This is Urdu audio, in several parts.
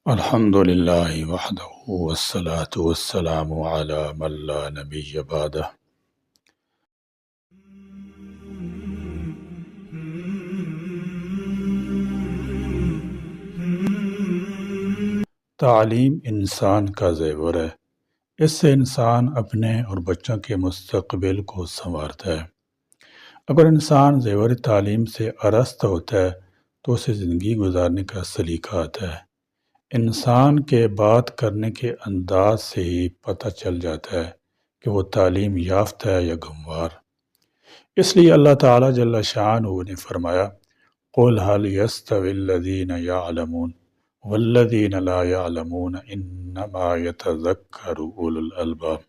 الحمد للہ وحدہ والصلاة والسلام علی من لا نبی بعدہ۔ تعلیم انسان کا زیور ہے۔ اس سے انسان اپنے اور بچوں کے مستقبل کو سنوارتا ہے۔ اگر انسان زیور تعلیم سے آراستہ ہوتا ہے تو اسے زندگی گزارنے کا سلیقہ آتا ہے۔ انسان کے بات کرنے کے انداز سے ہی پتہ چل جاتا ہے کہ وہ تعلیم یافتہ ہے یا گنوار۔ اس لیے اللہ تعالیٰ جل شانہ نے فرمایا قُلْ هَلْ يَسْتَوِي الَّذِينَ يَعْلَمُونَ وَالَّذِينَ لَا يَعْلَمُونَ إِنَّمَا يَتَذَكَّرُ أُولُو الْأَلْبَابِ،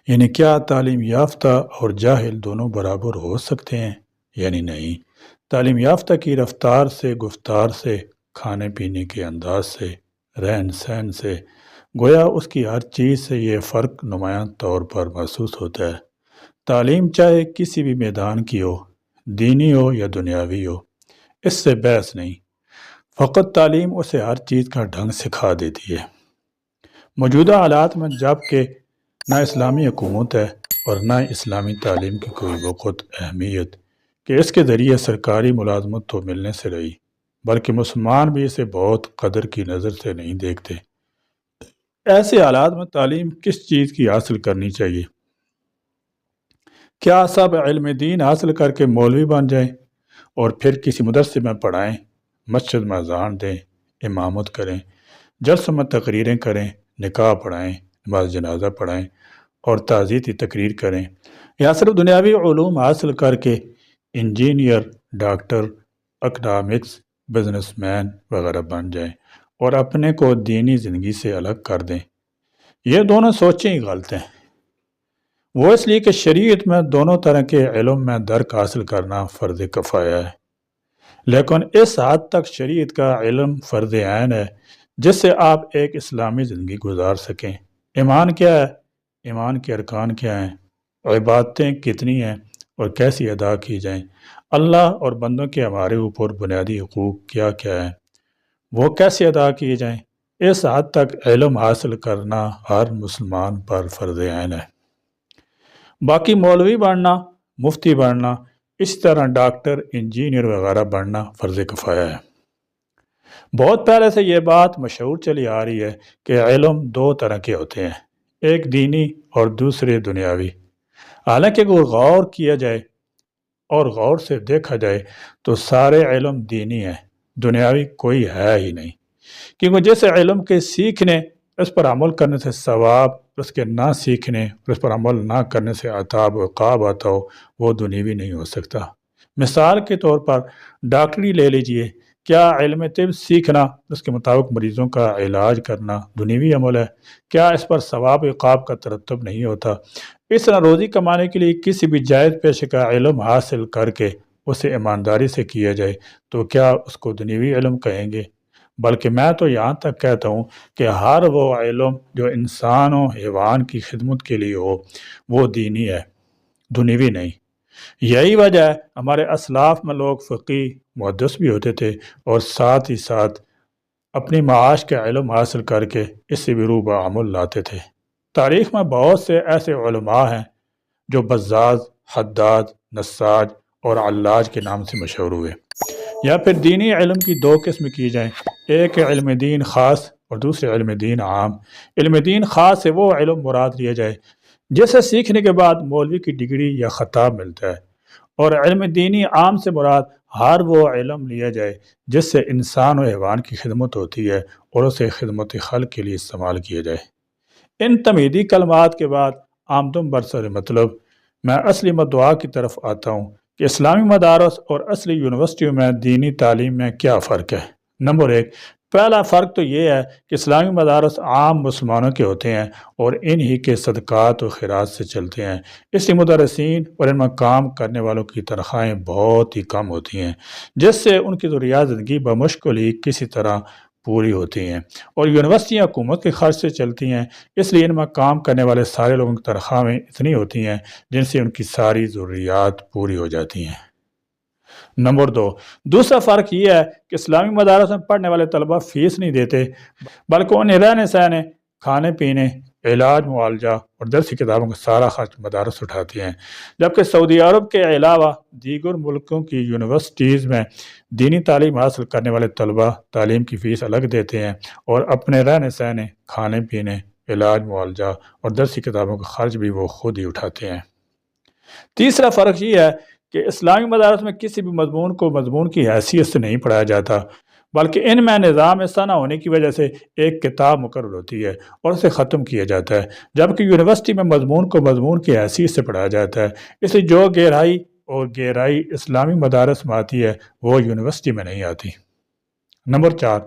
یعنی کیا تعلیم یافتہ اور جاہل دونوں برابر ہو سکتے ہیں؟ یعنی نہیں۔ تعلیم یافتہ کی رفتار سے، گفتار سے، کھانے پینے کے انداز سے، رہن سہن سے، گویا اس کی ہر چیز سے یہ فرق نمایاں طور پر محسوس ہوتا ہے۔ تعلیم چاہے کسی بھی میدان کی ہو، دینی ہو یا دنیاوی ہو، اس سے بحث نہیں۔ فقط تعلیم اسے ہر چیز کا ڈھنگ سکھا دیتی ہے۔ موجودہ حالات میں جب کہ نہ اسلامی حکومت ہے اور نہ اسلامی تعلیم کی کوئی وقت اہمیت کہ اس کے ذریعے سرکاری ملازمت تو ملنے سے رہی، بلکہ مسلمان بھی اسے بہت قدر کی نظر سے نہیں دیکھتے۔ ایسے حالات میں تعلیم کس چیز کی حاصل کرنی چاہیے؟ کیا سب علم دین حاصل کر کے مولوی بن جائیں اور پھر کسی مدرسے میں پڑھائیں، مسجد میں اذان دیں، امامت کریں، جلسوں میں تقریریں کریں، نکاح پڑھائیں، نماز جنازہ پڑھائیں اور تعزیتی تقریر کریں، یا صرف دنیاوی علوم حاصل کر کے engineer, doctor, economics, business man وغیرہ بن جائیں اور اپنے کو دینی زندگی سے الگ کر دیں؟ یہ دونوں سوچیں ہی غلط ہیں۔ وہ اس لیے کہ شریعت میں دونوں طرح کے علم میں درک حاصل کرنا فرض کفایہ ہے، لیکن اس حد تک شریعت کا علم فرض عین ہے جس سے آپ ایک اسلامی زندگی گزار سکیں۔ ایمان کیا ہے؟ ایمان کے ارکان کیا ہیں؟ عبادتیں کتنی ہیں اور کیسی ادا کی جائیں؟ اللہ اور بندوں کے ہمارے اوپر بنیادی حقوق کیا کیا ہیں؟ وہ کیسے ادا کیے جائیں؟ اس حد تک علم حاصل کرنا ہر مسلمان پر فرض عین ہے۔ باقی مولوی بننا، مفتی بننا، اس طرح ڈاکٹر، انجینئر وغیرہ بننا فرض کفایہ ہے۔ بہت پہلے سے یہ بات مشہور چلی آ رہی ہے کہ علم دو طرح کے ہوتے ہیں، ایک دینی اور دوسرے دنیاوی۔ حالانکہ اگر غور کیا جائے اور غور سے دیکھا جائے تو سارے علم دینی ہیں، دنیاوی کوئی ہے ہی نہیں، کیونکہ جس علم کے سیکھنے، اس پر عمل کرنے سے ثواب، اس کے نہ سیکھنے اور اس پر عمل نہ کرنے سے عذاب و عقاب آتا ہو، وہ دنیاوی نہیں ہو سکتا۔ مثال کے طور پر ڈاکٹری لے لیجئے، کیا علم طب سیکھنا، اس کے مطابق مریضوں کا علاج کرنا دنیاوی عمل ہے؟ کیا اس پر ثواب و عقاب کا ترتب نہیں ہوتا؟ اس طرح روزی کمانے کے لیے کسی بھی جائز پیشے کا علم حاصل کر کے اسے ایمانداری سے کیا جائے تو کیا اس کو دنیاوی علم کہیں گے؟ بلکہ میں تو یہاں تک کہتا ہوں کہ ہر وہ علم جو انسان و حیوان کی خدمت کے لیے ہو وہ دینی ہے، دنیاوی نہیں۔ یہی وجہ ہے ہمارے اسلاف میں لوگ فقیہ، محدث بھی ہوتے تھے اور ساتھ ہی ساتھ اپنی معاش کا علم حاصل کر کے اس سے بھی روبہ عمل لاتے تھے۔ تاریخ میں بہت سے ایسے علماء ہیں جو بزاز، حداد، نساج اور علاج کے نام سے مشہور ہوئے۔ یا پھر دینی علم کی دو قسم کی جائیں، ایک علم دین خاص اور دوسرے علم دین عام۔ علم دین خاص سے وہ علم مراد لیا جائے جسے سیکھنے کے بعد مولوی کی ڈگری یا خطاب ملتا ہے، اور علم دینی عام سے مراد ہر وہ علم لیا جائے جس سے انسان و حیوان کی خدمت ہوتی ہے اور اسے خدمت خلق کے لیے استعمال کیا جائے۔ ان تمہیدی کلمات کے بعد آمدن برسر مطلب میں اصلی مدعا کی طرف آتا ہوں کہ اسلامی مدارس اور اصلی یونیورسٹیوں میں دینی تعلیم میں کیا فرق ہے۔ نمبر ایک، پہلا فرق تو یہ ہے کہ اسلامی مدارس عام مسلمانوں کے ہوتے ہیں اور انہی کے صدقات و خیرات سے چلتے ہیں، اس لیے مدرسین اور ان میں کام کرنے والوں کی تنخواہیں بہت ہی کم ہوتی ہیں، جس سے ان کی ضروریات زندگی بمشکل ہی کسی طرح پوری ہوتی ہیں، اور یونیورسٹیاں حکومت کے خرچ سے چلتی ہیں، اس لیے ان میں کام کرنے والے سارے لوگوں کی تنخواہیں اتنی ہوتی ہیں جن سے ان کی ساری ضروریات پوری ہو جاتی ہیں۔ نمبر 2، دوسرا فرق یہ ہے کہ اسلامی مدارس میں پڑھنے والے طلبہ فیس نہیں دیتے، بلکہ انہیں رہنے سہنے، کھانے پینے، علاج، معالجہ اور درسی کتابوں کا سارا خرچ مدارس اٹھاتی ہیں، جبکہ سعودی عرب کے علاوہ دیگر ملکوں کی یونیورسٹیز میں دینی تعلیم حاصل کرنے والے طلبہ تعلیم کی فیس الگ دیتے ہیں اور اپنے رہنے سہنے، کھانے پینے، علاج، معالجہ اور درسی کتابوں کا خرچ بھی وہ خود ہی اٹھاتے ہیں۔ تیسرا فرق یہ ہے کہ اسلامی مدارس میں کسی بھی مضمون کو مضمون کی حیثیت سے نہیں پڑھایا جاتا، بلکہ ان میں نظام ایسا نہ ہونے کی وجہ سے ایک کتاب مقرر ہوتی ہے اور اسے ختم کیا جاتا ہے، جبکہ یونیورسٹی میں مضمون کو مضمون کی حیثیت سے پڑھایا جاتا ہے، اس لیے جو گہرائی اسلامی مدارس میں آتی ہے وہ یونیورسٹی میں نہیں آتی۔ نمبر 4،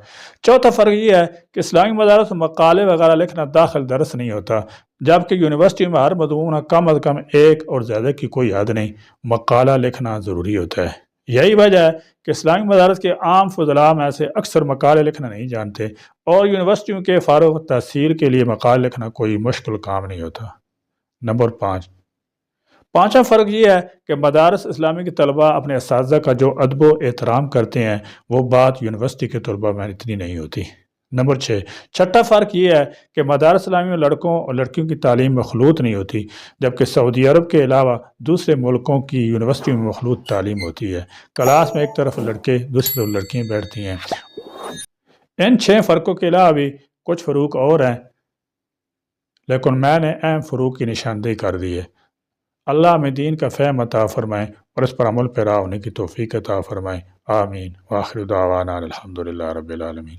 چوتھا فرق یہ ہے کہ اسلامی مدارس میں مقالے وغیرہ لکھنا داخل درس نہیں ہوتا، جبکہ یونیورسٹی میں ہر مضمون کا کم از کم ایک اور زیادہ کی کوئی حد نہیں، مقالہ لکھنا ضروری ہوتا ہے۔ یہی وجہ ہے کہ اسلامی مدارس کے عام فضلاء میں سے اکثر مقالے لکھنا نہیں جانتے، اور یونیورسٹیوں کے فارغ التحصیل کے لیے مقالے لکھنا کوئی مشکل کام نہیں ہوتا۔ نمبر 5، پانچواں فرق یہ ہے کہ مدارس اسلامی کے طلباء اپنے اساتذہ کا جو ادب و احترام کرتے ہیں وہ بات یونیورسٹی کے طلباء میں اتنی نہیں ہوتی۔ نمبر 6، چھٹا فرق یہ ہے کہ مدارس اسلامی میں لڑکوں اور لڑکیوں کی تعلیم مخلوط نہیں ہوتی، جبکہ سعودی عرب کے علاوہ دوسرے ملکوں کی یونیورسٹیوں میں مخلوط تعلیم ہوتی ہے، کلاس میں ایک طرف لڑکے دوسری طرف لڑکیاں بیٹھتی ہیں۔ ان 6 فرقوں کے علاوہ بھی کچھ فروق اور ہیں، لیکن میں نے اہم فروق کی نشاندہی کر دی ہے۔ اللہ ہمیں دین کا فہم عطا فرمائے اور اس پر عمل پیرا ہونے کی توفیق عطا فرمائے، آمین۔ وآخر دعوانا الحمدللہ رب العالمین۔